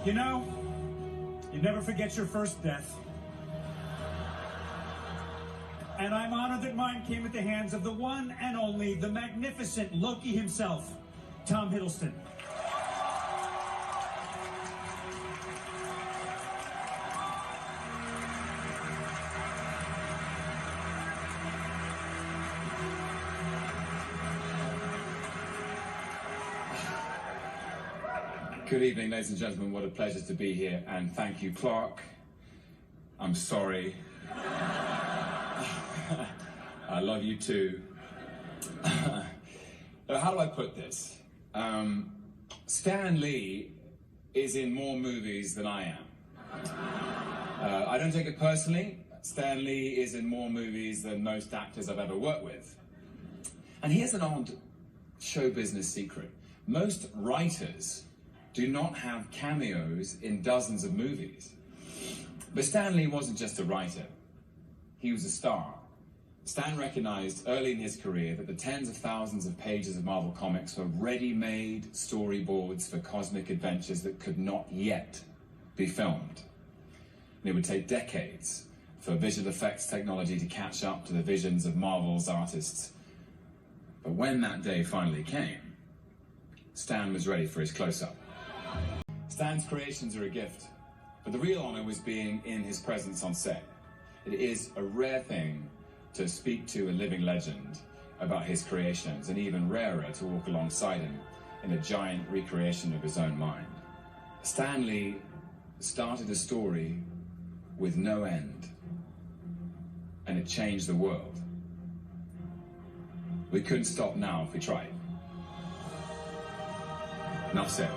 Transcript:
You know, you never forget your first death. And I'm honored that mine came at the hands of the one and only, the magnificent Loki himself, Tom Hiddleston. Good evening, ladies and gentlemen. What a pleasure to be here, and thank you, Clark. I'm sorry. I love you too. How do I put this? Stan Lee is in more movies than I am. I don't take it personally. Stan Lee is in more movies than most actors I've ever worked with. And here's an odd show business secret. Most writers do not have cameos in dozens of movies. But Stan Lee wasn't just a writer. He was a star. Stan recognized early in his career that the tens of thousands of pages of Marvel Comics were ready-made storyboards for cosmic adventures that could not yet be filmed. And it would take decades for visual effects technology to catch up to the visions of Marvel's artists. But when that day finally came, Stan was ready for his close-up. Stan's creations are a gift, but the real honor was being in his presence on set. It is a rare thing to speak to a living legend about his creations, and even rarer to walk alongside him in a giant recreation of his own mind. Stan Lee started a story with no end, and it changed the world. We couldn't stop now if we tried. Enough said.